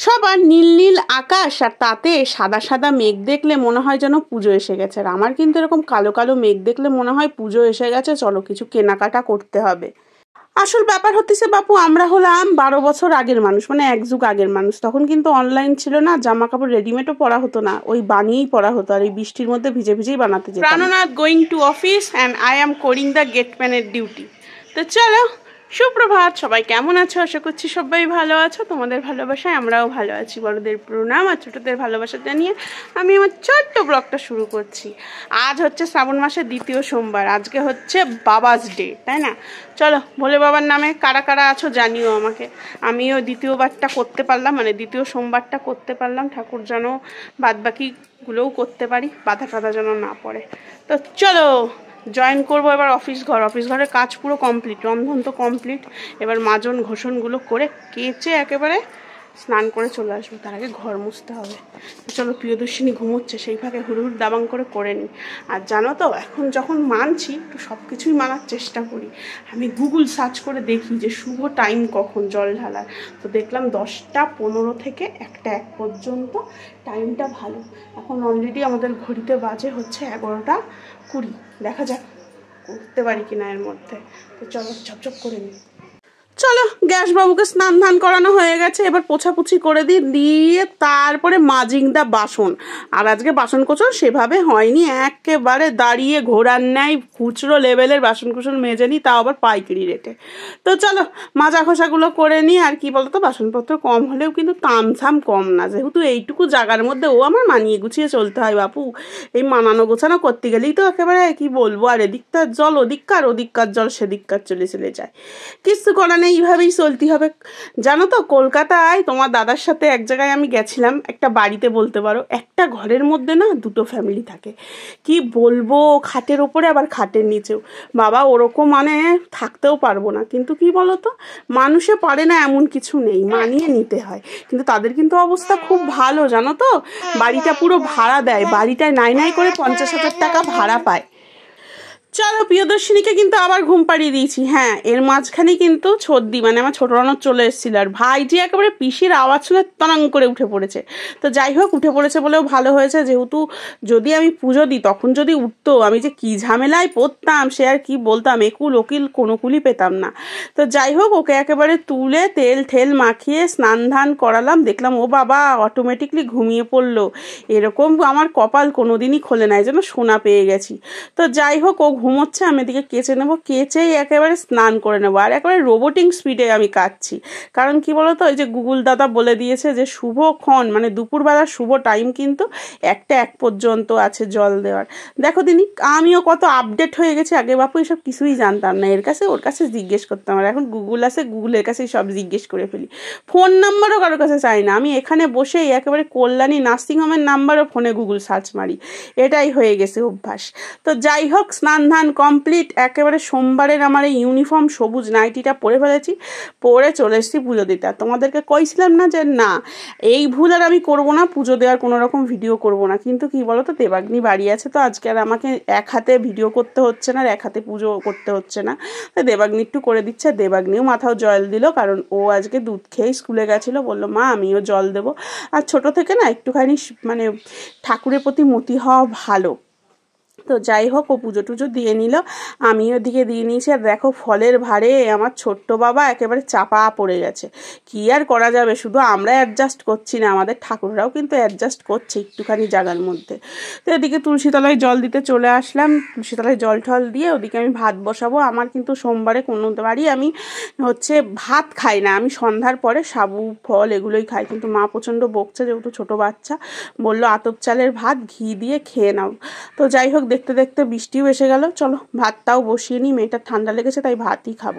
সবার নীল নীল আকাশ আর তাতে সাদা সাদা মেঘ দেখলে মনে হয় যেন পুজো এসে গেছে। আর আমার কিন্তু এরকম কালো কালো মেঘ দেখলে মনে হয় পুজো এসে গেছে, চলো কিছু কেনাকাটা করতে হবে। আসল ব্যাপার হচ্ছে বাপু, আমরা হলাম 12 বছর আগের মানুষ, মানে এক যুগ আগের মানুষ। তখন কিন্তু অনলাইন ছিল না, জামা কাপড় রেডিমেডও পরা হতো না, ওই বানিয়েই পরা হতো। আর এই বৃষ্টির মধ্যে ভিজে ভিজেই বানাতে যেতাম। প্রাণনাথ going to office and I am করিং দ্য গেটম্যানের ডিউটি। তো চলো, সুপ্রভাত, সবাই কেমন আছো? আশা করছি সবাই ভালো আছো। তোমাদের ভালোবাসায় আমরাও ভালো আছি। বড়দের প্রণাম আর ছোটদের ভালোবাসা জানিয়ে আমি আমার ছোট্ট ব্লগটা শুরু করছি। আজ হচ্ছে শ্রাবণ মাসের দ্বিতীয় সোমবার, আজকে হচ্ছে বাবাস ডে, তাই না? চলো, ভোলে বাবার নামে কারা কারা আছো জানিও আমাকে। আমিও দ্বিতীয়বারটা করতে পারলাম, মানে দ্বিতীয় সোমবারটা করতে পারলাম। ঠাকুর যেন বাদ বাকিগুলোও করতে পারি, বাধা টাধা যেন না পড়ে। তো চলো জয়েন করবো এবার অফিস ঘরের কাজ পুরো কমপ্লিট, রন্ধন তো কমপ্লিট। এবার মাজন ঘোষণগুলো করে কেচে একেবারে স্নান করে চলে আসবো। তার আগে ঘর মুছতে হবে। চলো, প্রিয়দর্শিনী ঘুমোচ্ছে, সেই ফাঁকে হুড়হুড় দাবাং করে করে নিই। আর জানো তো, এখন যখন মানছি একটু সব কিছুই মানার চেষ্টা করি। আমি গুগল সার্চ করে দেখি যে শুভ টাইম কখন জল ঢালার। তো দেখলাম 10টা 15 থেকে 1টা 1 পর্যন্ত টাইমটা ভালো। এখন অলরেডি আমাদের ঘড়িতে বাজে হচ্ছে 11টা 20। দেখা যাক করতে পারি কিনা এর মধ্যে। তো চলো ঝপঝপ করে নিই। চলো, গ্যাস বাবুকে স্নান ধান করানো হয়ে গেছে, এবার পোছাপুছি করে দিয়ে তারপরে মাজিং দা বাসন। আর আজকে বাসন কোসন সেভাবে হয়নি, একেবারে দাঁড়িয়ে ঘোরার ন্যায় খুচরো লেভেলের বাসন কুসন মেজে নিই, তাও আবার পাইকারি রেটে। তো চলো মাজা খোসাগুলো করে নিই। আর কি বলতো, বাসনপত্র কম হলেও কিন্তু তামঝাম কম না, যেহেতু এইটুকু জায়গার মধ্যে ও আমার মানিয়ে গুছিয়ে চলতে হয় বাপু। এই মানানো গোছানো করতে গেলেই তো একেবারে কি বলবো, আর এদিককার জল ওদিককার, ওদিককার জল সেদিককার চলে যায়। কিছু করা নেই, এইভাবেই চলতে হবে। জানো তো, কলকাতায় তোমার দাদার সাথে এক জায়গায় আমি গেছিলাম, একটা বাড়িতে বলতে পারো, একটা ঘরের মধ্যে না 2টো ফ্যামিলি থাকে। কি বলবো, খাটের ওপরে আবার খাটের নিচেও। বাবা, ওরকম মানে থাকতেও পারবো না। কিন্তু কি বলতো, মানুষে পারে না এমন কিছু নেই, মানিয়ে নিতে হয়। কিন্তু তাদের কিন্তু অবস্থা খুব ভালো, জানো তো। বাড়িটা পুরো ভাড়া দেয়, বাড়িটায় নাই করে 50,000 টাকা ভাড়া পায়। চলো, প্রিয়দর্শিনীকে কিন্তু আবার ঘুম পাড়িয়ে দিয়েছি। হ্যাঁ, এর মাঝখানে কিন্তু ছর্দি মানে আমার ছোট রানর চলে এসেছিল, আর ভাইজি একেবারে পিসির আওয়াজ শুনে তনাং করে উঠে পড়েছে। তো যাই হোক, উঠে পড়েছে বলেও ভালো হয়েছে, যেহেতু যদি আমি পুজো দিই তখন যদি উঠতো, আমি যে কি ঝামেলায় পড়তাম সে আর কি বলতাম, একুল ওকিল কোনো কুলি পেতাম না। তো যাই হোক, ওকে একেবারে তুলে তেল ঠেল মাখিয়ে স্নান ধান করালাম। দেখলাম ও বাবা অটোমেটিকলি ঘুমিয়ে পড়লো। এরকম আমার কপাল কোনোদিনই খোলে নাই, যেন সোনা পেয়ে গেছি। তো যাই হোক, ও ঘুমোচ্ছে, আমি এদিকে কেচে নেবো, কেচেই একেবারে স্নান করে নেবো। আর একেবারে রোবোটিং স্পিডে আমি কাচ্ছি, কারণ কি বলতো, ওই যে গুগল দাদা বলে দিয়েছে যে শুভক্ষণ মানে দুপুরবেলার শুভ টাইম কিন্তু 1টা 1 পর্যন্ত আছে জল দেওয়ার। দেখো দিনি, আমিও কত আপডেট হয়ে গেছি। আগে বাপু এসব কিছুই জানতাম না, এর কাছে ওর কাছে জিজ্ঞেস করতাম। আর এখন গুগল আছে, গুগলের কাছেই সব জিজ্ঞেস করে ফেলি। ফোন নাম্বারও কারোর কাছে চাই না, আমি এখানে বসেই একেবারে কল্যাণী নার্সিংহোমের নাম্বারও ফোনে গুগল সার্চ মারি। এটাই হয়ে গেছে অভ্যাস। তো যাই হোক, স্নান ধান কমপ্লিট। একেবারে সোমবারের আমার এই ইউনিফর্ম সবুজ নাইটিটা পরে ফেলেছি, পরে চলে এসেছি পুজো দিতে। আর তোমাদেরকে কইছিলাম না যে না, এই ভুল আর আমি করবো না, পুজো দেওয়ার কোনো রকম ভিডিও করবো না। কিন্তু কি বলো তো, দেবাগ্নি বাড়ি আছে, তো আজকে আর আমাকে এক হাতে ভিডিও করতে হচ্ছে না, আর এক হাতে পুজো করতে হচ্ছে না। তাই দেবাগ্নি একটু করে দিচ্ছে। দেবাগ্নিও মাথাও জল দিল, কারণ ও আজকে দুধ খেয়েই স্কুলে গেছিলো। বললো মা আমিও জল দেবো। আর ছোট থেকে না একটুখানি মানে ঠাকুরের প্রতি মতি হওয়া ভালো। তো যাই হোক, ও পুজো টুজো দিয়ে নিল, আমি ওদিকে দিয়ে নিয়েছি। আর দেখো, ফলের ভারে আমার ছোট্ট বাবা একেবারে চাপা পড়ে গেছে। কি আর করা যাবে, শুধু আমরা অ্যাডজাস্ট করছি না, আমাদের ঠাকুররাও কিন্তু অ্যাডজাস্ট করছে একটুখানি জায়গার মধ্যে। তো এদিকে তুলসীতলায় জল দিতে চলে আসলাম। তুলসীতলায় জল ঠল দিয়ে ওদিকে আমি ভাত বসাবো। আমার কিন্তু সোমবারে কোনো বাড়ি আমি হচ্ছে ভাত খাই না, আমি সন্ধ্যার পরে সাবু ফল এগুলোই খাই। কিন্তু মা প্রচণ্ড বকছে, যেহেতু ছোটো বাচ্চা, বললো আতপ চালের ভাত ঘি দিয়ে খেয়ে নাও। তো যাই হোক, দেখতে দেখতে বৃষ্টিও এসে গেল। চলো ভাতটাও বসিয়ে নিই, মেয়েটার ঠান্ডা লেগেছে তাই ভাতই খাবো।